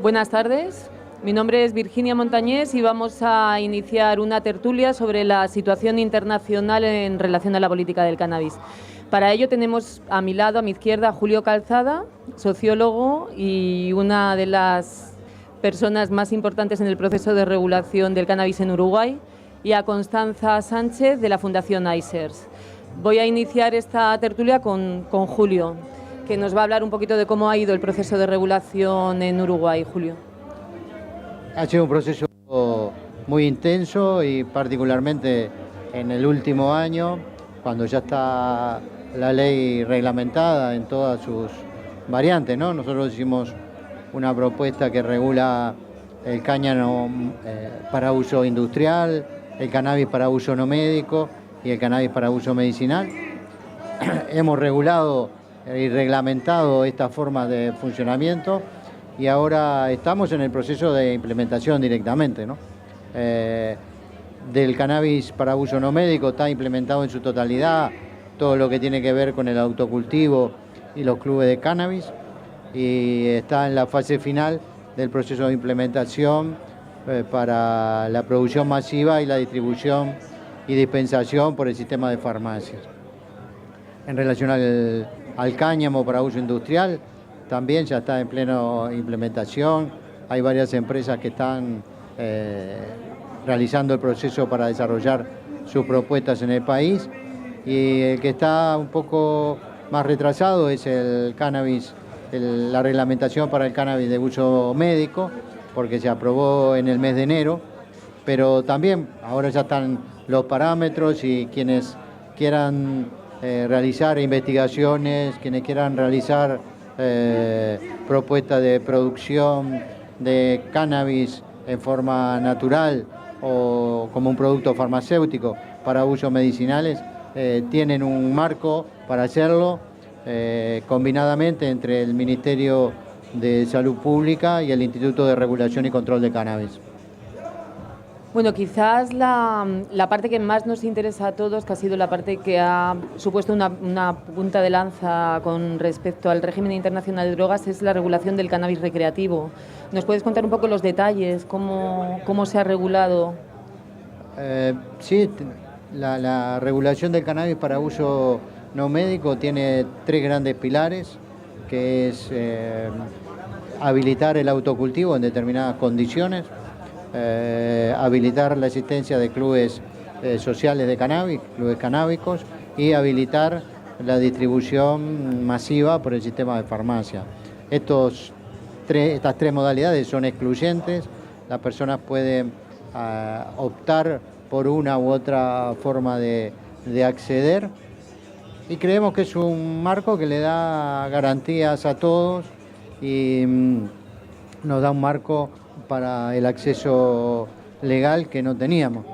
Buenas tardes, mi nombre es Virginia Montañés y vamos a iniciar una tertulia sobre la situación internacional en relación a la política del cannabis. Para ello tenemos a mi lado, a mi izquierda, a Julio Calzada, sociólogo y una de las personas más importantes en el proceso de regulación del cannabis en Uruguay, y a Constanza Sánchez de la Fundación ICERS. Voy a iniciar esta tertulia con Julio, que nos va a hablar un poquito de cómo ha ido el proceso de regulación en Uruguay. Julio. Ha sido un proceso muy intenso y particularmente en el último año, cuando ya está la ley reglamentada en todas sus variantes, ¿no? Nosotros hicimos una propuesta que regula el cáñamo para uso industrial, el cannabis para uso no médico y el cannabis para uso medicinal. Hemos regulado y reglamentado esta forma de funcionamiento y ahora estamos en el proceso de implementación directamente, ¿no? Del cannabis para uso no médico está implementado en su totalidad todo lo que tiene que ver con el autocultivo y los clubes de cannabis, y está en la fase final del proceso de implementación para la producción masiva y la distribución y dispensación por el sistema de farmacias. En relación al cáñamo para uso industrial, también ya está en plena implementación. Hay varias empresas que están realizando el proceso para desarrollar sus propuestas en el país, y el que está un poco más retrasado es el cannabis, la reglamentación para el cannabis de uso médico, porque se aprobó en el mes de enero, pero también ahora ya están los parámetros, y quienes quieran realizar investigaciones, quienes quieran realizar propuestas de producción de cannabis en forma natural o como un producto farmacéutico para usos medicinales, tienen un marco para hacerlo combinadamente entre el Ministerio de Salud Pública y el Instituto de Regulación y Control de Cannabis. Bueno, quizás la parte que más nos interesa a todos, que ha sido la parte que ha supuesto una punta de lanza con respecto al régimen internacional de drogas, es la regulación del cannabis recreativo. ¿Nos puedes contar un poco los detalles, cómo se ha regulado? Sí, la regulación del cannabis para uso no médico tiene tres grandes pilares, que es habilitar el autocultivo en determinadas condiciones, habilitar la existencia de clubes sociales de cannabis, clubes canábicos, y habilitar la distribución masiva por el sistema de farmacia. Estas tres modalidades son excluyentes. Las personas pueden optar por una u otra forma de acceder, y creemos que es un marco que le da garantías a todos y nos da un marco para el acceso legal que no teníamos.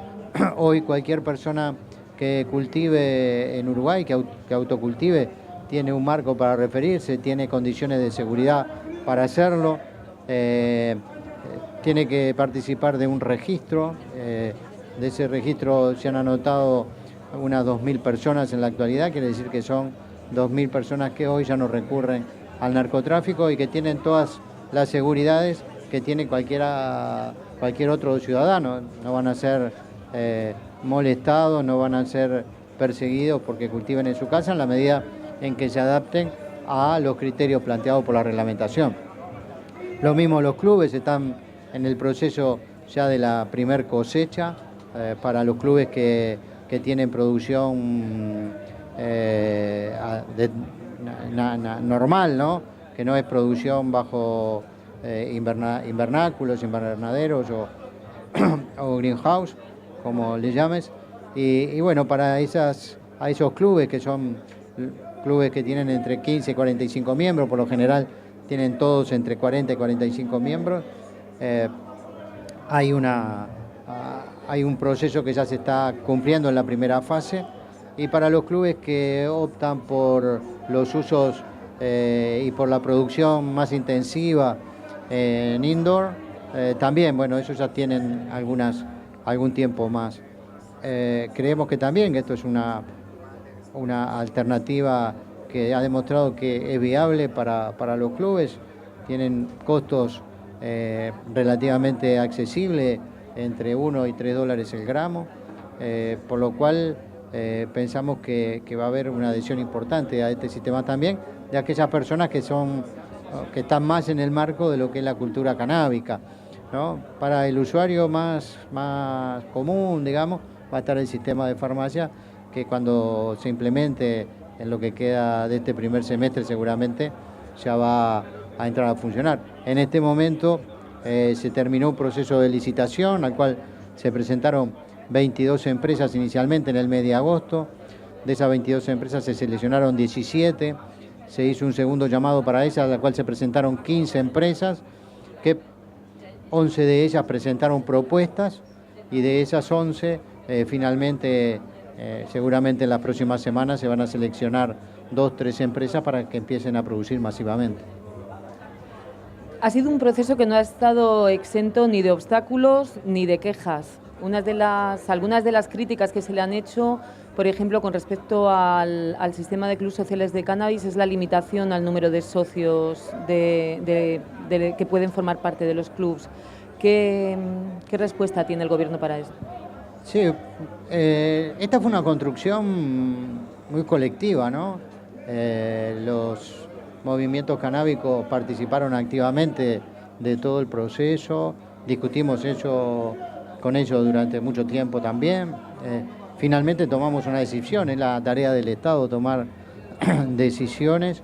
Hoy cualquier persona que cultive en Uruguay, que autocultive, tiene un marco para referirse, tiene condiciones de seguridad para hacerlo, tiene que participar de un registro. De ese registro se han anotado unas 2.000 personas en la actualidad, quiere decir que son 2.000 personas que hoy ya no recurren al narcotráfico y que tienen todas las seguridades que tiene cualquier otro ciudadano. No van a ser molestados, no van a ser perseguidos porque cultiven en su casa, en la medida en que se adapten a los criterios planteados por la reglamentación. Lo mismo los clubes, están en el proceso ya de la primer cosecha para los clubes que tienen producción normal, ¿no? Que no es producción bajo invernáculos, invernaderos o greenhouse, como le llames. Y bueno, para esos clubes, que son clubes que tienen entre 15 y 45 miembros, por lo general tienen todos entre 40 y 45 miembros, hay un proceso que ya se está cumpliendo en la primera fase. Y para los clubes que optan por los usos y por la producción más intensiva en indoor, también, bueno, ellos ya tienen algún tiempo más. Creemos que también esto es una alternativa que ha demostrado que es viable para los clubes. Tienen costos relativamente accesible, entre 1 y 3 dólares el gramo, por lo cual pensamos que va a haber una adhesión importante a este sistema también de aquellas personas que están más en el marco de lo que es la cultura canábica, ¿no? Para el usuario más común, digamos, va a estar el sistema de farmacia, que cuando se implemente en lo que queda de este primer semestre seguramente ya va a entrar a funcionar. En este momento se terminó un proceso de licitación al cual se presentaron 22 empresas inicialmente en el mes de agosto. De esas 22 empresas se seleccionaron 17, se hizo un segundo llamado para ellas, a la cual se presentaron 15 empresas, que 11 de ellas presentaron propuestas, y de esas 11 finalmente seguramente en las próximas semanas se van a seleccionar 2 o 3 empresas para que empiecen a producir masivamente. Ha sido un proceso que no ha estado exento ni de obstáculos ni de quejas. Algunas de las críticas que se le han hecho, por ejemplo, con respecto al sistema de clubes sociales de cannabis, es la limitación al número de socios que pueden formar parte de los clubes. ¿Qué respuesta tiene el Gobierno para esto? Sí, esta fue una construcción muy colectiva, ¿no? Los movimientos canábicos participaron activamente de todo el proceso, discutimos con ellos durante mucho tiempo también. Finalmente tomamos una decisión, es la tarea del Estado tomar decisiones.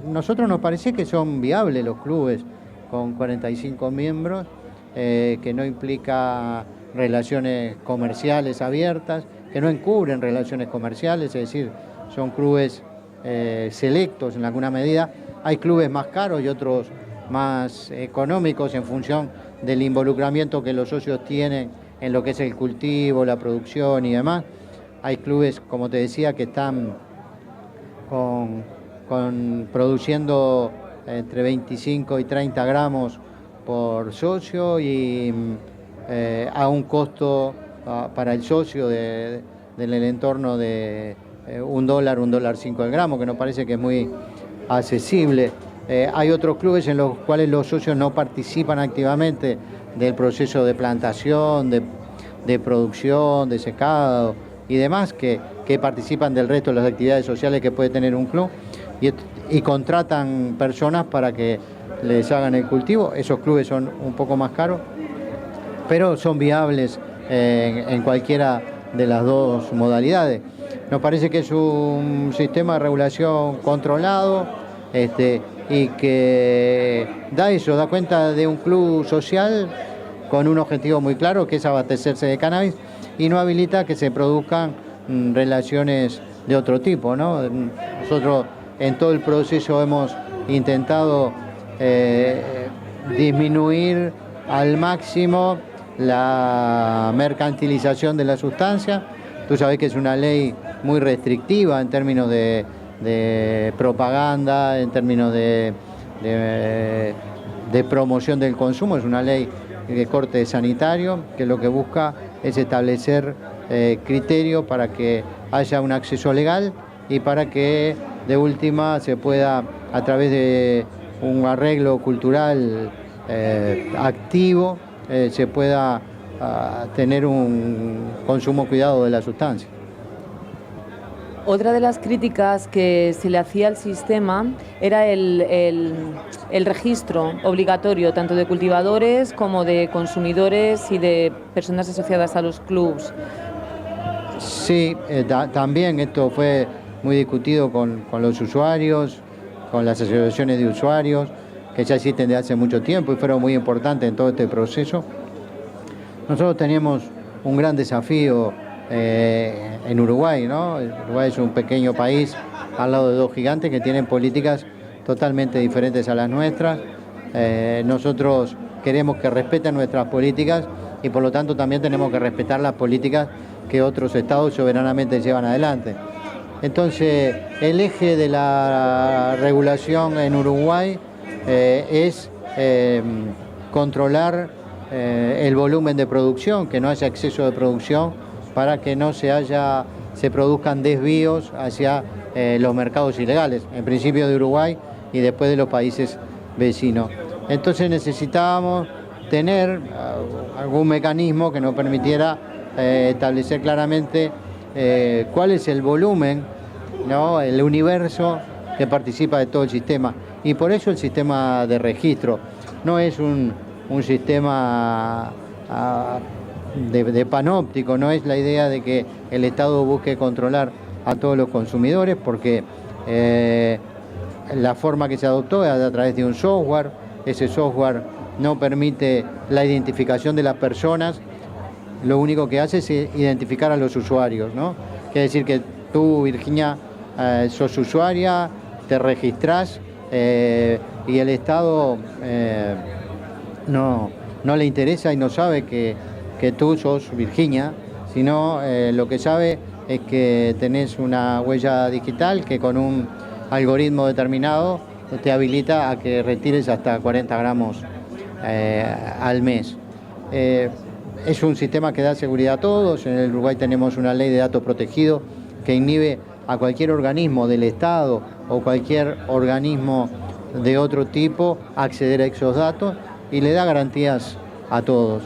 Nosotros nos parece que son viables los clubes con 45 miembros, que no implica relaciones comerciales abiertas, que no encubren relaciones comerciales, es decir, son clubes selectos en alguna medida. Hay clubes más caros y otros más económicos en función del involucramiento que los socios tienen en lo que es el cultivo, la producción y demás. Hay clubes, como te decía, que están produciendo entre 25 y 30 gramos por socio y a un costo para el socio del entorno de $1, $1.05 el gramo, que nos parece que es muy accesible. Hay otros clubes en los cuales los socios no participan activamente del proceso de plantación, de producción, de secado y demás, que participan del resto de las actividades sociales que puede tener un club y contratan personas para que les hagan el cultivo. Esos clubes son un poco más caros, pero son viables en cualquiera de las dos modalidades. Nos parece que es un sistema de regulación controlado y que da cuenta de un club social con un objetivo muy claro, que es abastecerse de cannabis, y no habilita que se produzcan relaciones de otro tipo, ¿no? Nosotros en todo el proceso hemos intentado disminuir al máximo la mercantilización de la sustancia. Tú sabés que es una ley muy restrictiva en términos de propaganda, en términos de promoción del consumo. Es una ley de corte sanitario que lo que busca es establecer criterios para que haya un acceso legal y para que de última se pueda, a través de un arreglo cultural activo, se pueda tener un consumo cuidado de la sustancia. Otra de las críticas que se le hacía al sistema era el registro obligatorio tanto de cultivadores como de consumidores y de personas asociadas a los clubs. Sí, también esto fue muy discutido con los usuarios, con las asociaciones de usuarios, que ya existen desde hace mucho tiempo y fueron muy importantes en todo este proceso. Nosotros teníamos un gran desafío en Uruguay, ¿no? Uruguay es un pequeño país al lado de dos gigantes que tienen políticas totalmente diferentes a las nuestras. Nosotros queremos que respeten nuestras políticas y por lo tanto también tenemos que respetar las políticas que otros estados soberanamente llevan adelante. Entonces, el eje de la regulación en Uruguay es controlar el volumen de producción, que no haya exceso de producción, para que no se produzcan desvíos hacia los mercados ilegales, en principio de Uruguay y después de los países vecinos. Entonces necesitábamos tener algún mecanismo que nos permitiera establecer claramente cuál es el volumen, ¿no?, el universo que participa de todo el sistema. Y por eso el sistema de registro no es un sistema de panóptico, no es la idea de que el Estado busque controlar a todos los consumidores, porque la forma que se adoptó es a través de un software. Ese software no permite la identificación de las personas, lo único que hace es identificar a los usuarios, ¿no? Quiere decir que tú, Virginia, sos usuaria, te registrás y el Estado no le interesa y no sabe que tú sos Virginia, sino lo que sabe es que tenés una huella digital que con un algoritmo determinado te habilita a que retires hasta 40 gramos al mes. Es un sistema que da seguridad a todos. En el Uruguay tenemos una ley de datos protegidos que inhibe a cualquier organismo del Estado o cualquier organismo de otro tipo acceder a esos datos y le da garantías a todos.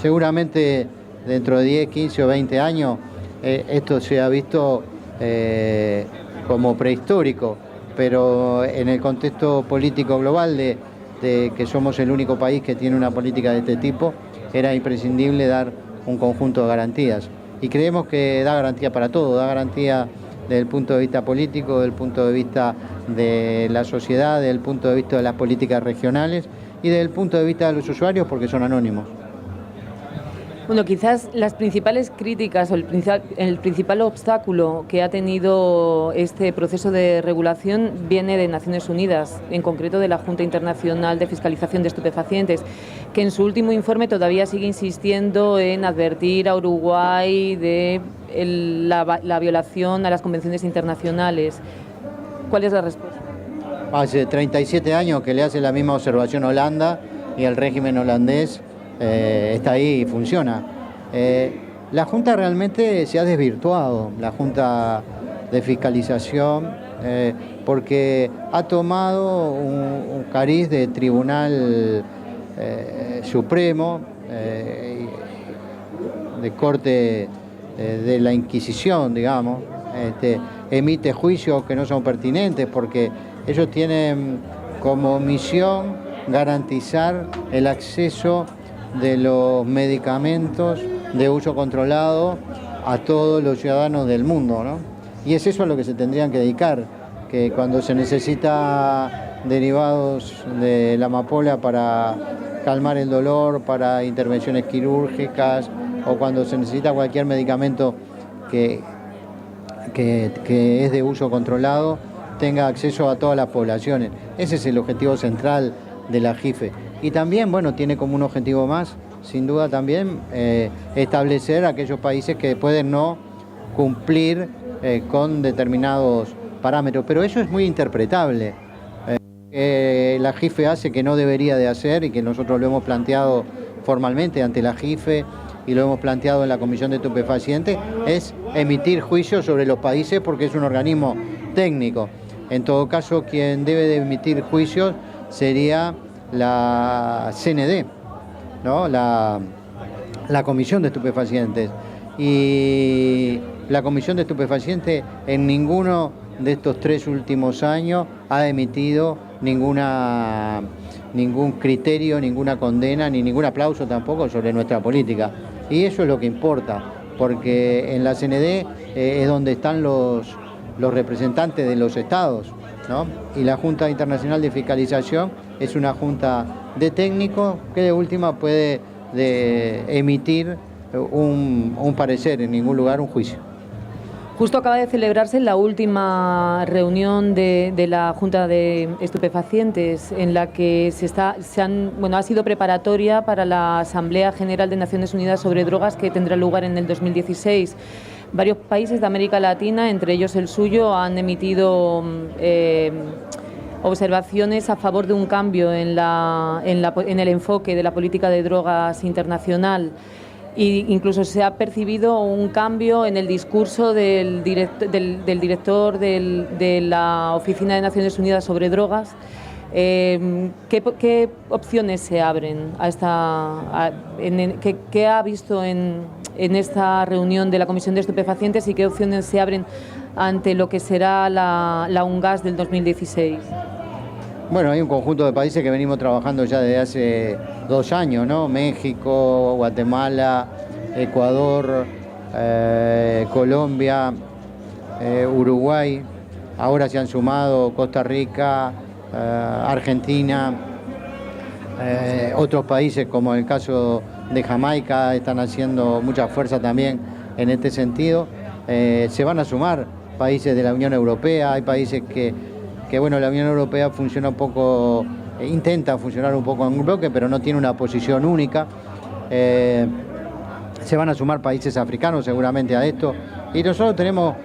Seguramente dentro de 10, 15 o 20 años esto se ha visto como prehistórico, pero en el contexto político global de que somos el único país que tiene una política de este tipo, era imprescindible dar un conjunto de garantías. Y creemos que da garantía para todo, da garantía desde el punto de vista político, desde el punto de vista de la sociedad, desde el punto de vista de las políticas regionales y desde el punto de vista de los usuarios, porque son anónimos. Bueno, quizás las principales críticas o el principal obstáculo que ha tenido este proceso de regulación viene de Naciones Unidas, en concreto de la Junta Internacional de Fiscalización de Estupefacientes, que en su último informe todavía sigue insistiendo en advertir a Uruguay de la violación a las convenciones internacionales. ¿Cuál es la respuesta? Hace 37 años que le hace la misma observación a Holanda y el régimen holandés está ahí y funciona. La Junta realmente se ha desvirtuado, la Junta de Fiscalización, porque ha tomado un cariz de Tribunal Supremo, de Corte de la Inquisición, digamos. Emite juicios que no son pertinentes porque ellos tienen como misión garantizar el acceso de los medicamentos de uso controlado a todos los ciudadanos del mundo, ¿no? Y es eso a lo que se tendrían que dedicar, que cuando se necesita derivados de la amapola para calmar el dolor, para intervenciones quirúrgicas, o cuando se necesita cualquier medicamento que es de uso controlado, tenga acceso a todas las poblaciones. Ese es el objetivo central de la JIFE. Y también, bueno, tiene como un objetivo más, sin duda también, establecer aquellos países que pueden no cumplir con determinados parámetros. Pero eso es muy interpretable. La JIFE hace que no debería de hacer y que nosotros lo hemos planteado formalmente ante la JIFE y lo hemos planteado en la Comisión de Estupefacientes, es emitir juicios sobre los países porque es un organismo técnico. En todo caso, quien debe de emitir juicios sería la CND, ¿no? La Comisión de Estupefacientes. Y la Comisión de Estupefacientes en ninguno de estos 3 últimos años ha emitido ningún criterio, ninguna condena, ni ningún aplauso tampoco sobre nuestra política. Y eso es lo que importa, porque en la CND es donde están los representantes de los estados, ¿no? Y la Junta Internacional de Fiscalización es una junta de técnicos que de última puede emitir un parecer, en ningún lugar un juicio. Justo acaba de celebrarse la última reunión de la Junta de Estupefacientes, en la que ha sido preparatoria para la Asamblea General de Naciones Unidas sobre Drogas, que tendrá lugar en el 2016. Varios países de América Latina, entre ellos el suyo, han emitido observaciones a favor de un cambio en el enfoque de la política de drogas internacional. E incluso se ha percibido un cambio en el discurso del director de la Oficina de Naciones Unidas sobre Drogas, ¿Qué opciones se abren qué ha visto en esta reunión de la Comisión de Estupefacientes y qué opciones se abren ante lo que será la UNGAS del 2016? Bueno, hay un conjunto de países que venimos trabajando ya desde hace 2 años, ¿no? México, Guatemala, Ecuador, Colombia, Uruguay. Ahora se han sumado Costa Rica, Argentina, otros países como el caso de Jamaica están haciendo mucha fuerza también en este sentido. Se van a sumar países de la Unión Europea, hay países que bueno, la Unión Europea funciona un poco, intenta funcionar un poco en un bloque, pero no tiene una posición única. Se van a sumar países africanos seguramente a esto. Y nosotros tenemos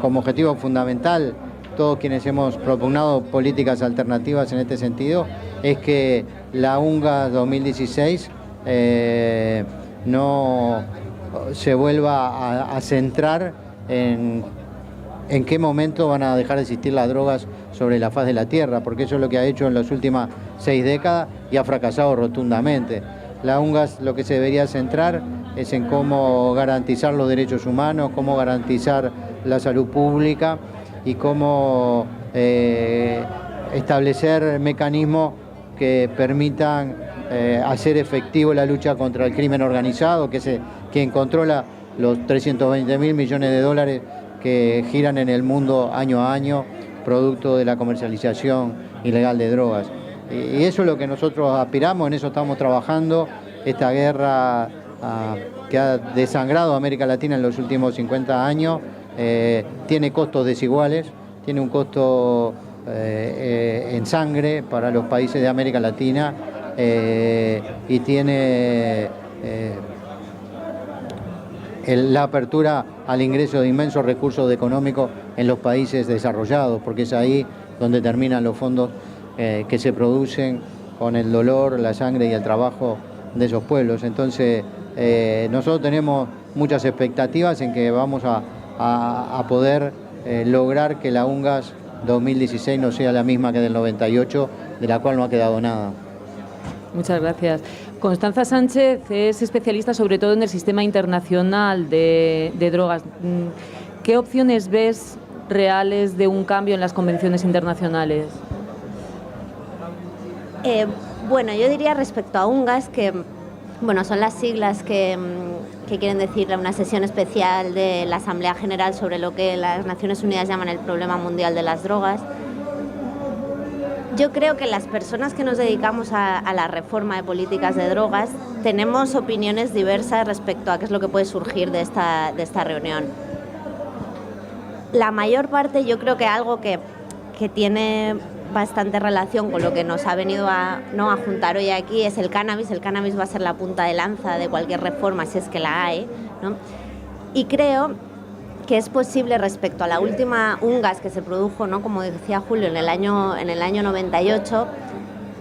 como objetivo fundamental, todos quienes hemos propugnado políticas alternativas en este sentido, es que la UNGAS 2016 no se vuelva a centrar en qué momento van a dejar de existir las drogas sobre la faz de la Tierra, porque eso es lo que ha hecho en las últimas 6 décadas y ha fracasado rotundamente. La UNGAS lo que se debería centrar es en cómo garantizar los derechos humanos, cómo garantizar la salud pública y cómo establecer mecanismos que permitan hacer efectivo la lucha contra el crimen organizado, que es quien controla los 320.000 millones de dólares que giran en el mundo año a año, producto de la comercialización ilegal de drogas. Y eso es lo que nosotros aspiramos, en eso estamos trabajando. Esta guerra que ha desangrado a América Latina en los últimos 50 años tiene costos desiguales, tiene un costo en sangre para los países de América Latina y tiene la apertura al ingreso de inmensos recursos económicos en los países desarrollados, porque es ahí donde terminan los fondos que se producen con el dolor, la sangre y el trabajo de esos pueblos. Entonces, nosotros tenemos muchas expectativas en que vamos a poder lograr que la UNGAS 2016 no sea la misma que del 98, de la cual no ha quedado nada. Muchas gracias. Constanza Sánchez es especialista sobre todo en el sistema internacional de drogas. ¿Qué opciones ves reales de un cambio en las convenciones internacionales? Bueno, yo diría respecto a UNGAS que son las siglas que quieren decir una sesión especial de la Asamblea General sobre lo que las Naciones Unidas llaman el problema mundial de las drogas. Yo creo que las personas que nos dedicamos a la reforma de políticas de drogas tenemos opiniones diversas respecto a qué es lo que puede surgir de esta reunión. La mayor parte, yo creo que algo que tiene bastante relación con lo que nos ha venido a juntar hoy aquí es el cannabis. El cannabis va a ser la punta de lanza de cualquier reforma, si es que la hay, ¿no? Y creo que es posible respecto a la última UNGAS que se produjo, ¿no? Como decía Julio, en el año 98,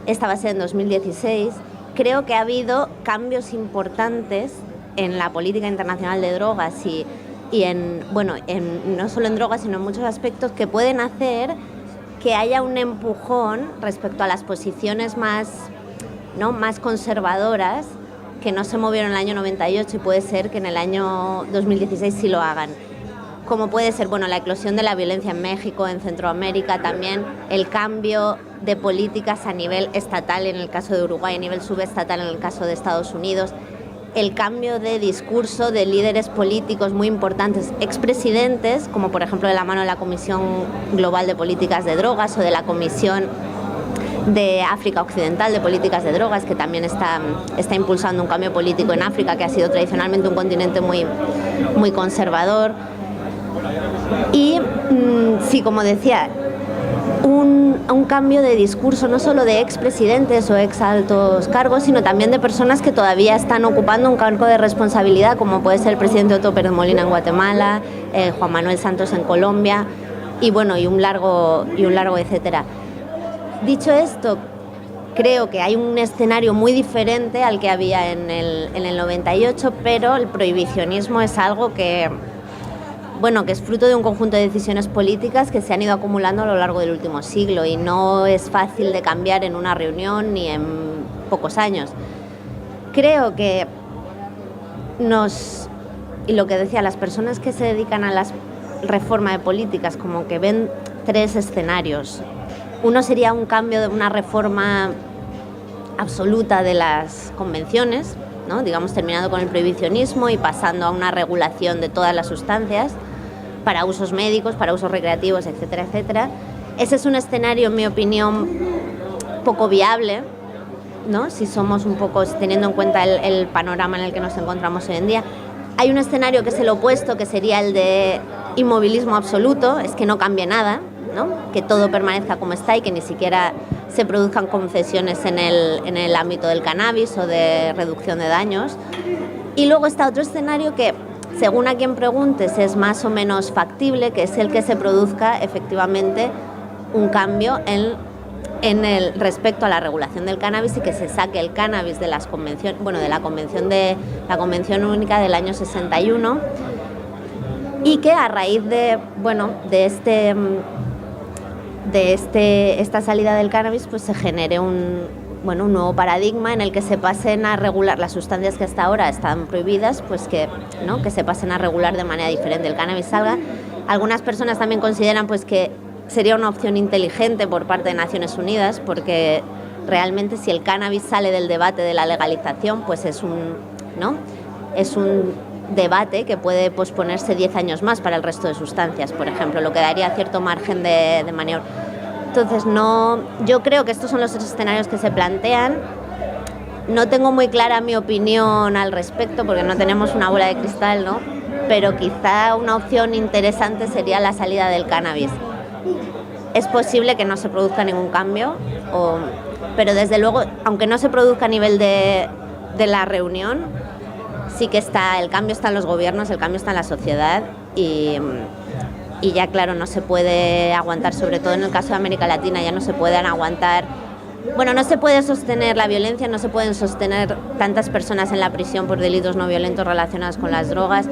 esta va a ser en 2016, creo que ha habido cambios importantes en la política internacional de drogas y no solo en drogas, sino en muchos aspectos que pueden hacer que haya un empujón respecto a las posiciones más conservadoras que no se movieron en el año 98 y puede ser que en el año 2016 sí lo hagan. Como puede ser la eclosión de la violencia en México, en Centroamérica, también el cambio de políticas a nivel estatal en el caso de Uruguay, a nivel subestatal en el caso de Estados Unidos, el cambio de discurso de líderes políticos muy importantes, expresidentes, como por ejemplo de la mano de la Comisión Global de Políticas de Drogas o de la Comisión de África Occidental de Políticas de Drogas, que también está impulsando un cambio político en África, que ha sido tradicionalmente un continente muy, muy conservador. Y sí, como decía, un cambio de discurso no solo de expresidentes o ex altos cargos, sino también de personas que todavía están ocupando un cargo de responsabilidad, como puede ser el presidente Otto Pérez Molina en Guatemala, Juan Manuel Santos en Colombia y un largo etcétera. Dicho esto, creo que hay un escenario muy diferente al que había en el 98, pero el prohibicionismo es algo que bueno, que es fruto de un conjunto de decisiones políticas que se han ido acumulando a lo largo del último siglo y no es fácil de cambiar en una reunión ni en pocos años. Creo que y lo que decía, las personas que se dedican a la reforma de políticas como que ven tres escenarios. Uno sería un cambio de una reforma absoluta de las convenciones, ¿no? Digamos, terminando con el prohibicionismo y pasando a una regulación de todas las sustancias para usos médicos, para usos recreativos, etcétera, etcétera. Ese es un escenario, en mi opinión, poco viable, ¿no? Si somos un poco, teniendo en cuenta el panorama en el que nos encontramos hoy en día. Hay un escenario que es el opuesto, que sería el de inmovilismo absoluto, es que no cambie nada, ¿no? Que todo permanezca como está y que ni siquiera se produzcan concesiones en el ámbito del cannabis o de reducción de daños. Y luego está otro escenario que, según a quien preguntes, es más o menos factible, que es el que se produzca efectivamente un cambio en el respecto a la regulación del cannabis y que se saque el cannabis de las convenciones, bueno, de la Convención Única del año 61, y que a raíz de, bueno, de esta salida del cannabis, pues se genere un nuevo paradigma en el que se pasen a regular las sustancias que hasta ahora están prohibidas, pues que se pasen a regular de manera diferente, el cannabis salga. Algunas personas también consideran pues que sería una opción inteligente por parte de Naciones Unidas, porque realmente si el cannabis sale del debate de la legalización, pues es un debate que puede posponerse 10 años más para el resto de sustancias, por ejemplo, lo que daría cierto margen de maniobra. Entonces, yo creo que estos son los escenarios que se plantean. No tengo muy clara mi opinión al respecto, porque no tenemos una bola de cristal, ¿no? Pero quizá una opción interesante sería la salida del cannabis. Es posible que no se produzca ningún cambio, pero desde luego, aunque no se produzca a nivel de la reunión, sí que el cambio está en los gobiernos, el cambio está en la sociedad y ya, claro, no se puede aguantar, sobre todo en el caso de América Latina, ya no se pueden aguantar. Bueno, no se puede sostener la violencia, no se pueden sostener tantas personas en la prisión por delitos no violentos relacionados con las drogas.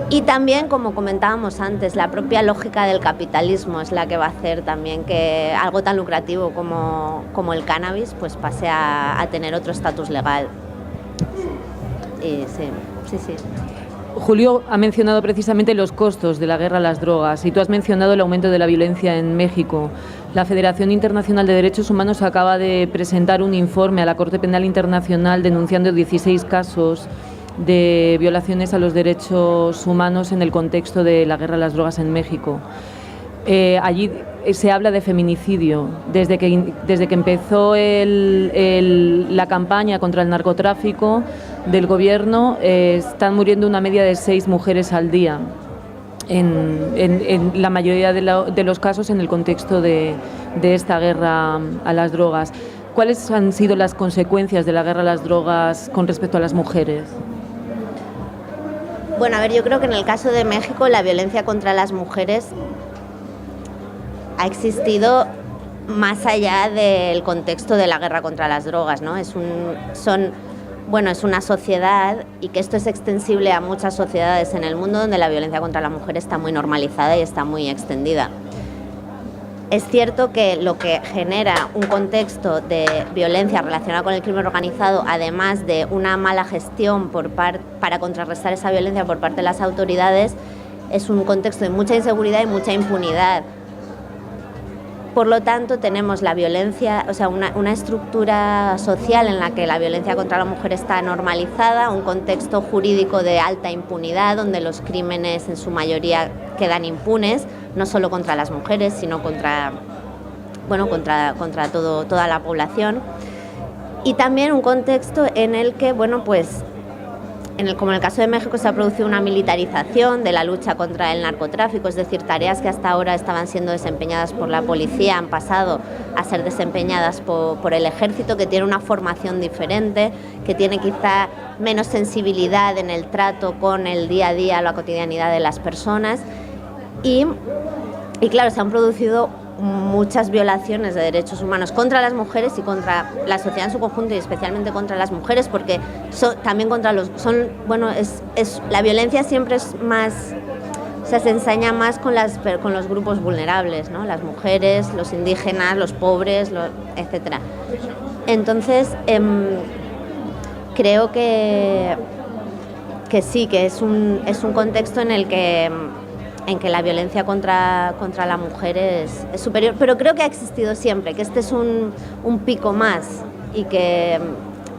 Y también, como comentábamos antes, la propia lógica del capitalismo es la que va a hacer también que algo tan lucrativo como el cannabis pues pase a tener otro estatus legal. Y sí. Julio ha mencionado precisamente los costos de la guerra a las drogas y tú has mencionado el aumento de la violencia en México. La Federación Internacional de Derechos Humanos acaba de presentar un informe a la Corte Penal Internacional denunciando 16 casos de violaciones a los derechos humanos en el contexto de la guerra a las drogas en México. Allí se habla de feminicidio. Desde que empezó la campaña contra el narcotráfico del gobierno, están muriendo una media de 6 mujeres al día, en la mayoría de los casos en el contexto de esta guerra a las drogas. ¿Cuáles han sido las consecuencias de la guerra a las drogas con respecto a las mujeres? Bueno, a ver, yo creo que en el caso de México la violencia contra las mujeres ha existido más allá del contexto de la guerra contra las drogas, ¿no? Es una sociedad, y que esto es extensible a muchas sociedades en el mundo donde la violencia contra la mujer está muy normalizada y está muy extendida. Es cierto que lo que genera un contexto de violencia relacionada con el crimen organizado, además de una mala gestión para contrarrestar esa violencia por parte de las autoridades, es un contexto de mucha inseguridad y mucha impunidad. Por lo tanto, tenemos la violencia, o sea, una estructura social en la que la violencia contra la mujer está normalizada, un contexto jurídico de alta impunidad, donde los crímenes en su mayoría quedan impunes, no solo contra las mujeres, sino contra toda la población. Y también un contexto en el que, como en el caso de México, se ha producido una militarización de la lucha contra el narcotráfico, es decir, tareas que hasta ahora estaban siendo desempeñadas por la policía han pasado a ser desempeñadas por el ejército, que tiene una formación diferente, que tiene quizá menos sensibilidad en el trato con el día a día, la cotidianidad de las personas. Y claro, se han producido muchas violaciones de derechos humanos contra las mujeres y contra la sociedad en su conjunto, y especialmente contra las mujeres, porque también contra la violencia siempre es más sea, se ensaña más con los grupos vulnerables, ¿no? Las mujeres, los indígenas, los pobres, etc. Entonces, creo que sí, que es un contexto en que la violencia contra la mujer es superior, pero creo que ha existido siempre, que este es un pico más y que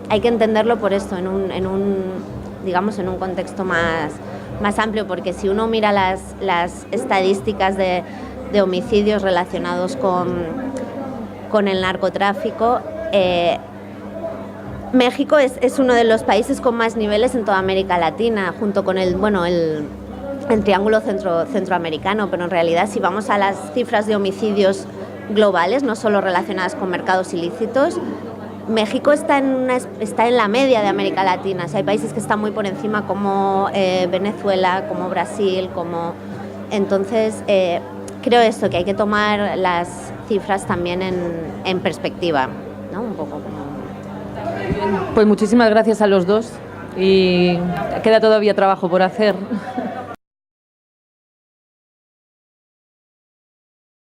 hay que entenderlo por esto, en un contexto más amplio, porque si uno mira las estadísticas de homicidios relacionados con el narcotráfico, México es uno de los países con más niveles en toda América Latina, junto con el triángulo centroamericano, pero en realidad si vamos a las cifras de homicidios globales, no solo relacionadas con mercados ilícitos, México está en la media de América Latina. O sea, hay países que están muy por encima, como Venezuela, como Brasil, Entonces, creo esto, que hay que tomar las cifras también en perspectiva, ¿no? Un poco como... Pues muchísimas gracias a los dos y queda todavía trabajo por hacer.